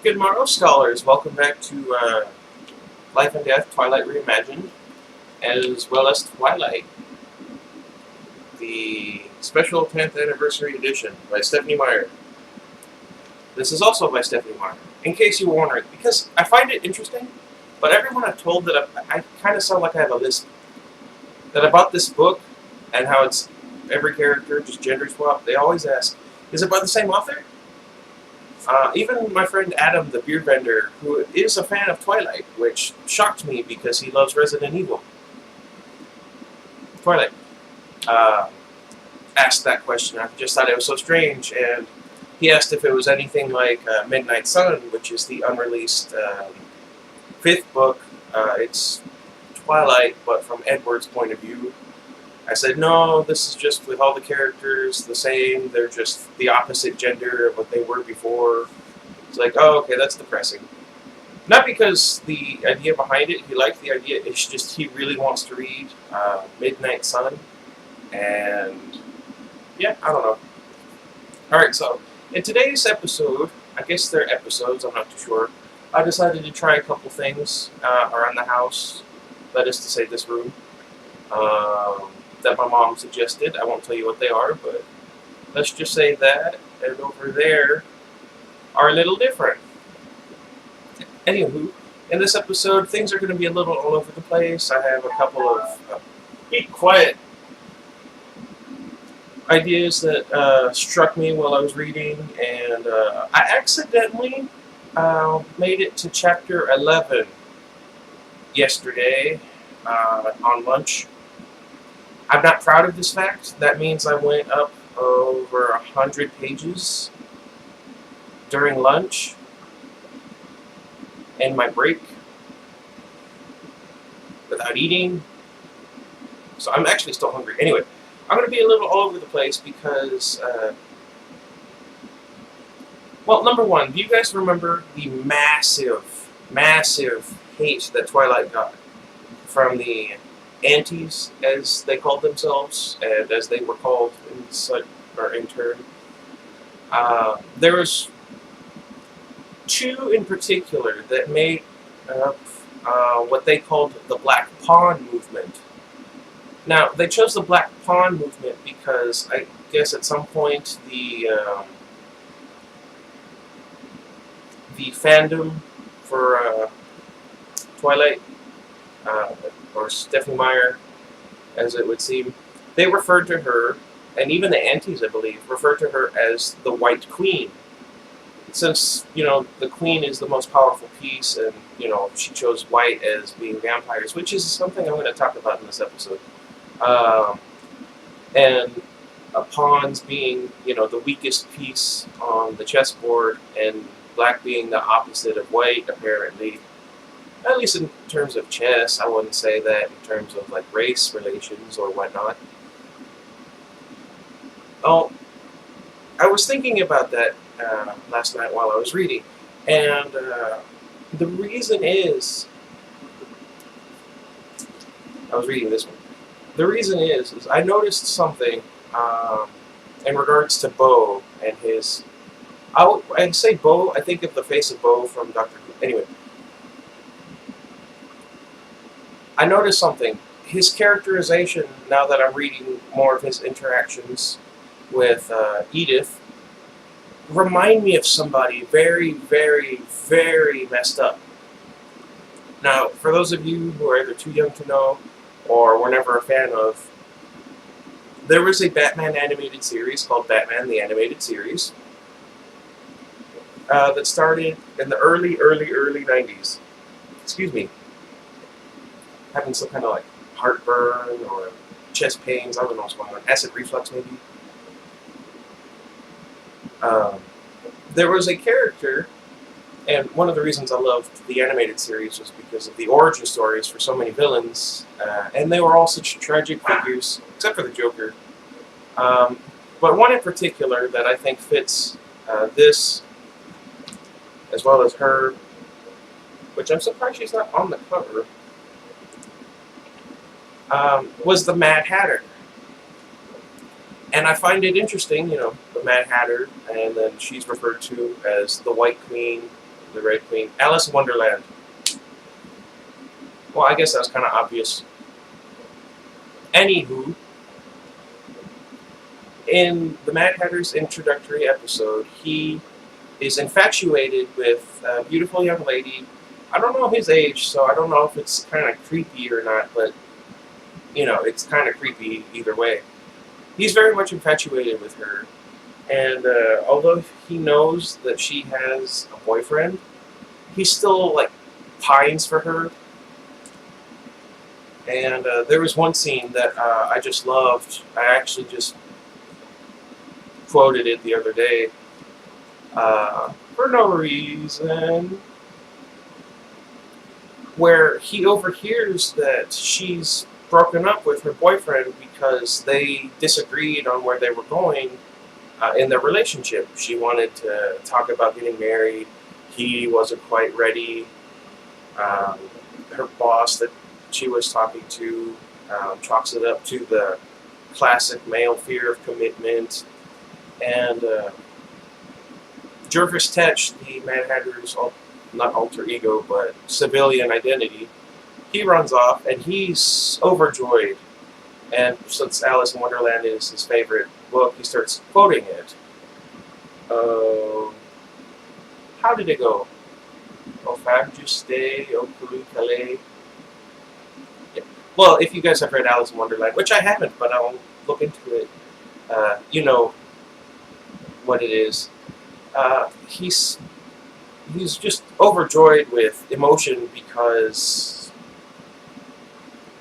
Good morrow, scholars. Welcome back to Life and Death, Twilight Reimagined, as well as Twilight, the special 10th anniversary edition by Stephanie Meyer. This is also by Stephanie Meyer, in case you were wondering, because I find it interesting, but everyone I've told that I kind of sound like I have a lisp. That I bought this book, and how it's every character just gender swap, they always ask, is it by the same author? Even my friend Adam, the beer vendor, who is a fan of Twilight, which shocked me because he loves Resident Evil. Twilight. Asked that question. I just thought it was so strange, and he asked if it was anything like Midnight Sun, which is the unreleased fifth book. It's Twilight, but from Edward's point of view. I said, no, this is just with all the characters the same. They're just the opposite gender of what they were before. It's like, oh, okay, that's depressing. Not because the idea behind it, he liked the idea, it's just he really wants to read Midnight Sun. And, yeah, I don't know. Alright, so, in today's episode, I guess they're episodes, I'm not too sure, I decided to try a couple things around the house, that is to say this room. That my mom suggested. I won't tell you what they are, but let's just say that, and over there are a little different. Anywho, in this episode, things are going to be a little all over the place. I have a couple of be quiet ideas that struck me while I was reading, and I accidentally made it to chapter 11 yesterday on lunch. I'm not proud of this fact. That means I went up over 100 pages during lunch and my break without eating. So I'm actually still hungry. Anyway, I'm going to be a little all over the place because, well, number one, do you guys remember the massive, massive hate that Twilight got from the Antis, as they called themselves, and as they were called in turn? There was two in particular that made up what they called the Black Pawn movement. Now, they chose the Black Pawn movement because I guess at some point the fandom for Twilight, or Stephanie Meyer, as it would seem, they referred to her, and even the Antis, I believe, referred to her as the White Queen. Since, the Queen is the most powerful piece, and, she chose white as being vampires, which is something I'm going to talk about in this episode. And pawns being, the weakest piece on the chessboard, and black being the opposite of white, apparently. At least in terms of chess, I wouldn't say that in terms of like race relations or whatnot. Oh, I was thinking about that last night while I was reading, and the reason is, I was reading this one. The reason is I noticed something in regards to Bo and his. I'd say Bo. I think of the face of Bo from Doctor Who. Anyway. I noticed something. His characterization, now that I'm reading more of his interactions with Edith, remind me of somebody very, very, very messed up. Now, for those of you who are either too young to know or were never a fan of, there was a Batman animated series called Batman the Animated Series that started in the early 90s. Excuse me. Having some kind of like heartburn or chest pains, I don't know what's going on, acid reflux maybe. There was a character, and one of the reasons I loved the animated series was because of the origin stories for so many villains, and they were all such tragic figures, except for the Joker. But one in particular that I think fits this, as well as her, which I'm surprised she's not on the cover, was the Mad Hatter. And I find it interesting, the Mad Hatter, and then she's referred to as the White Queen, the Red Queen. Alice in Wonderland. Well, I guess that was kind of obvious. Anywho, in the Mad Hatter's introductory episode, he is infatuated with a beautiful young lady. I don't know his age, so I don't know if it's kind of creepy or not, but, it's kind of creepy either way. He's very much infatuated with her, and although he knows that she has a boyfriend, he still, pines for her. And there was one scene that I just loved. I actually just quoted it the other day for no reason, where he overhears that she's broken up with her boyfriend because they disagreed on where they were going in their relationship. She wanted to talk about getting married. He wasn't quite ready. Her boss that she was talking to chalks it up to the classic male fear of commitment. And Jervis Tetch, the Mad Hatter's not alter ego, but civilian identity, he runs off and he's overjoyed. And since Alice in Wonderland is his favorite book, he starts quoting it. How did it go? O femme juste, o cru calais. Yeah. Well, if you guys have read Alice in Wonderland, which I haven't, but I'll look into it, you know what it is. He's just overjoyed with emotion because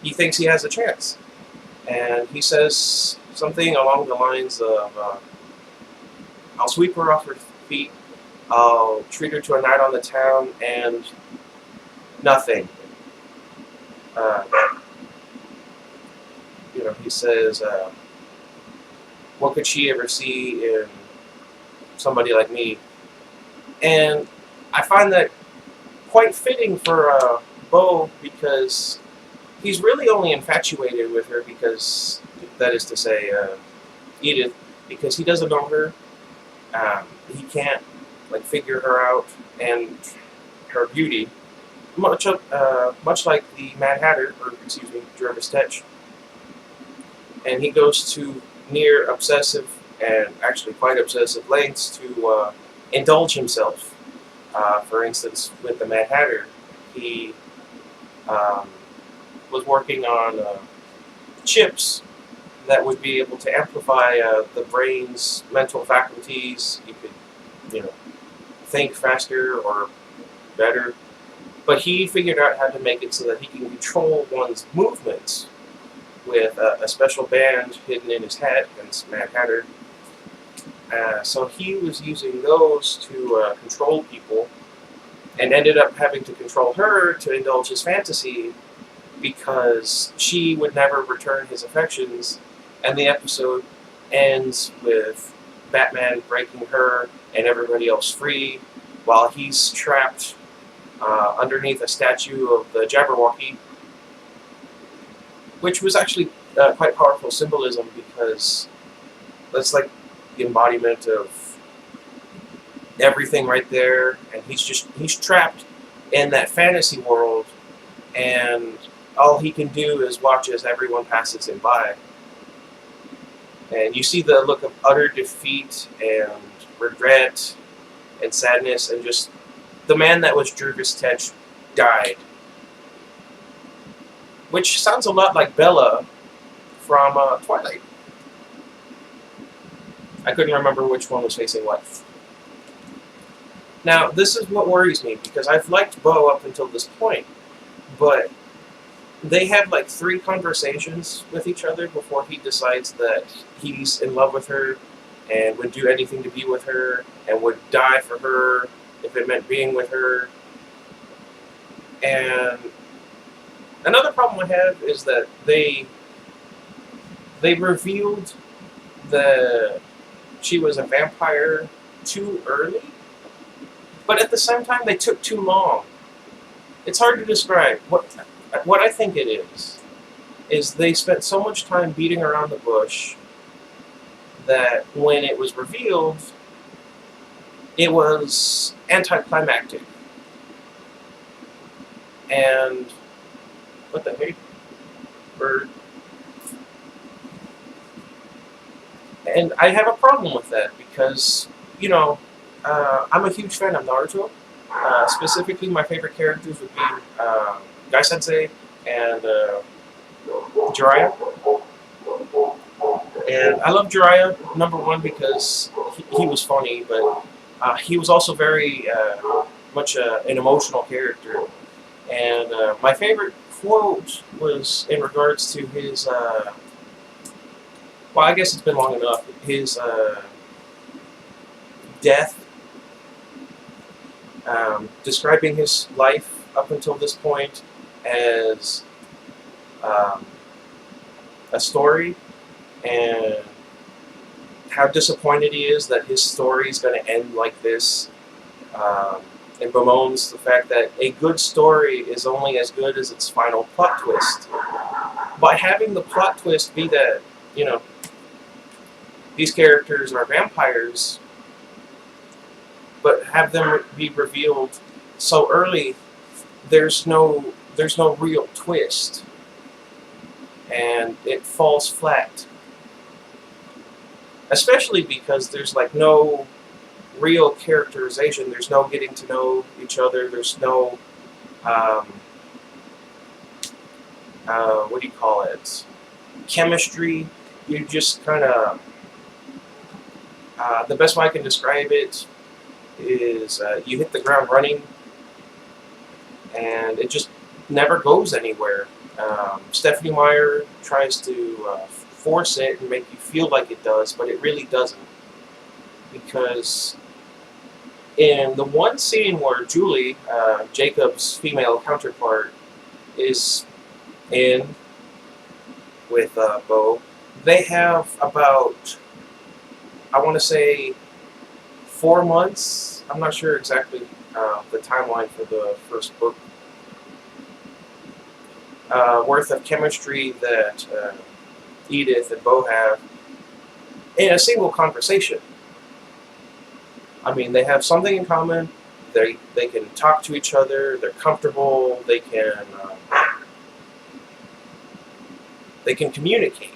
he thinks he has a chance. And he says something along the lines of, I'll sweep her off her feet, I'll treat her to a night on the town, and nothing. He says, what could she ever see in somebody like me? And I find that quite fitting for Beau, because he's really only infatuated with her because, that is to say, Edith, because he doesn't know her. He can't figure her out, and her beauty, much like the Mad Hatter, or excuse me, Jervis Tetch. And he goes to near obsessive and actually quite obsessive lengths to indulge himself. For instance, with the Mad Hatter, he was working on chips that would be able to amplify the brain's mental faculties. You could, think faster or better. But he figured out how to make it so that he can control one's movements with a special band hidden in his head, hence Mad Hatter. So he was using those to control people, and ended up having to control her to indulge his fantasy, because she would never return his affections, and the episode ends with Batman breaking her and everybody else free, while he's trapped underneath a statue of the Jabberwocky, which was actually quite powerful symbolism, because that's like the embodiment of everything right there, and he's trapped in that fantasy world, and all he can do is watch as everyone passes him by. And you see the look of utter defeat and regret and sadness, and just the man that was Jervis Tetch died. Which sounds a lot like Bella from Twilight. I couldn't remember which one was facing what. Now, this is what worries me, because I've liked Beau up until this point, but they have 3 conversations with each other before he decides that he's in love with her and would do anything to be with her and would die for her if it meant being with her. And another problem I have is that they revealed that she was a vampire too early, but at the same time they took too long. It's hard to describe. What I think it is they spent so much time beating around the bush that when it was revealed, it was anticlimactic. And what the heck? Bird. And I have a problem with that because, you know, I'm a huge fan of Naruto. Specifically, my favorite characters would be Guy Sensei and Jiraiya. And I love Jiraiya, number one, because he was funny, but he was also very much an emotional character. And my favorite quote was in regards to his, well, I guess it's been long enough, his death, describing his life up until this point as a story, and how disappointed he is that his story is going to end like this, and bemoans the fact that a good story is only as good as its final plot twist. By having the plot twist be that, you know, these characters are vampires, but have them be revealed so early, there's no real twist, and it falls flat. Especially because there's like no real characterization. There's no getting to know each other. There's no what do you call it? Chemistry. You just kind of the best way I can describe it is you hit the ground running, and it just never goes anywhere. Stephanie Meyer tries to force it and make you feel like it does, but it really doesn't. Because in the one scene where Julie, Jacob's female counterpart, is in with Bo, they have about, I want to say, 4 months. I'm not sure exactly the timeline for the first book. Worth of chemistry that Edith and Bo have in a single conversation. I mean, they have something in common. They can talk to each other. They're comfortable. They can communicate.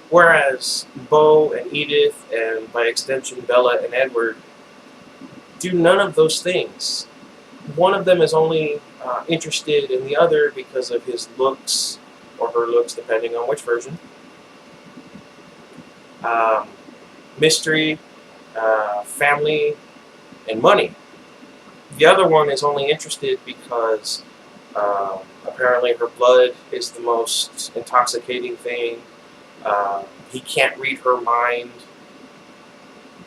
Whereas Bo and Edith, and by extension Bella and Edward, do none of those things. One of them is only interested in the other because of his looks, or her looks, depending on which version. Mystery, family, and money. The other one is only interested because apparently her blood is the most intoxicating thing. He can't read her mind.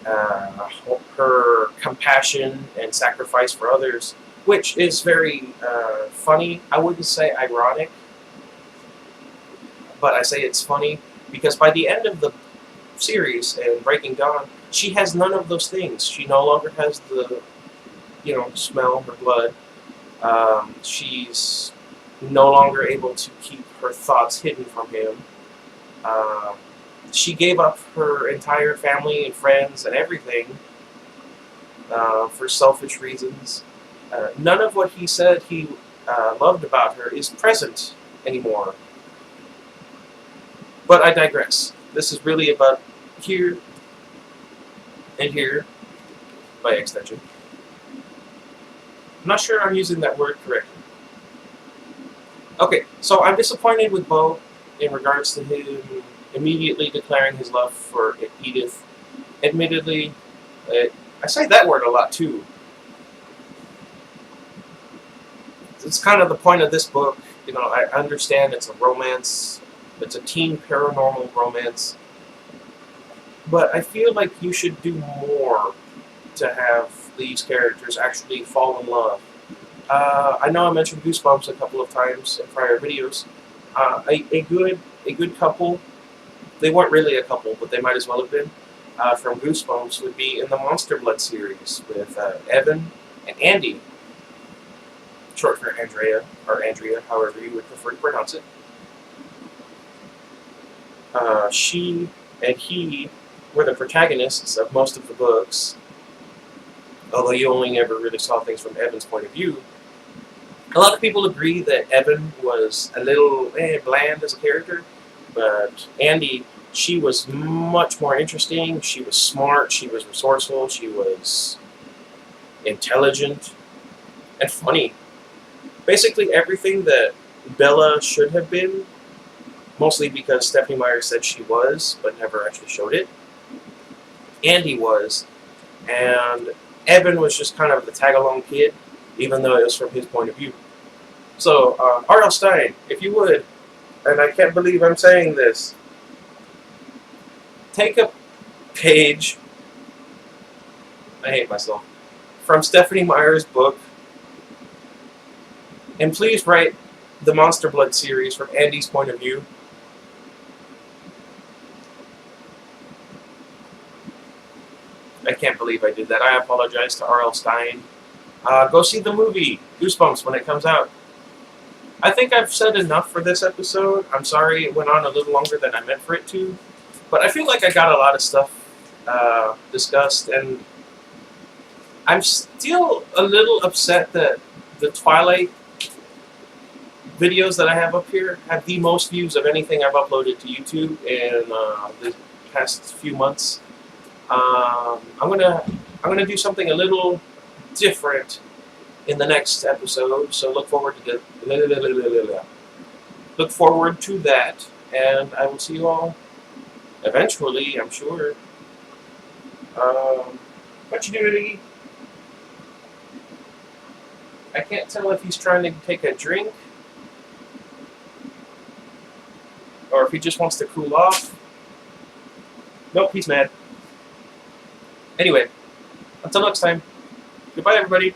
Her compassion and sacrifice for others, which is very funny. I wouldn't say ironic, but I say it's funny because by the end of the series and Breaking Dawn, she has none of those things. She no longer has the, smell her blood. She's no longer able to keep her thoughts hidden from him. She gave up her entire family and friends and everything for selfish reasons. None of what he said he loved about her is present anymore. But I digress. This is really about here and here, by extension. I'm not sure I'm using that word correctly. Okay, so I'm disappointed with Bo in regards to him immediately declaring his love for Edith. Admittedly, I say that word a lot too. It's kind of the point of this book. I understand it's a romance. It's a teen paranormal romance. But I feel like you should do more to have these characters actually fall in love. I know I mentioned Goosebumps a couple of times in prior videos. A good couple, they weren't really a couple, but they might as well have been, from Goosebumps would be in the Monster Blood series with Evan and Andy, short for Andrea, or Andrea, however you would prefer to pronounce it. She and he were the protagonists of most of the books, although you only ever really saw things from Evan's point of view. A lot of people agree that Evan was a little bland as a character, but Andy, she was much more interesting. She was smart, she was resourceful, she was intelligent, and funny. Basically everything that Bella should have been, mostly because Stephanie Meyer said she was, but never actually showed it. Andy was, and Evan was just kind of the tag-along kid, even though it was from his point of view. So, R.L. Stein, if you would, and I can't believe I'm saying this, take a page, I hate myself, from Stephanie Meyer's book, and please write the Monster Blood series from Andy's point of view. I can't believe I did that. I apologize to R.L. Stein. Go see the movie, Goosebumps, when it comes out. I think I've said enough for this episode. I'm sorry it went on a little longer than I meant for it to. But I feel like I got a lot of stuff discussed, and I'm still a little upset that the Twilight videos that I have up here have the most views of anything I've uploaded to YouTube in the past few months. I'm gonna do something a little different in the next episode, so look forward to that, and I will see you all eventually, I'm sure. What you doing? I can't tell if he's trying to take a drink or if he just wants to cool off. Nope, he's mad. Anyway, until next time, goodbye everybody.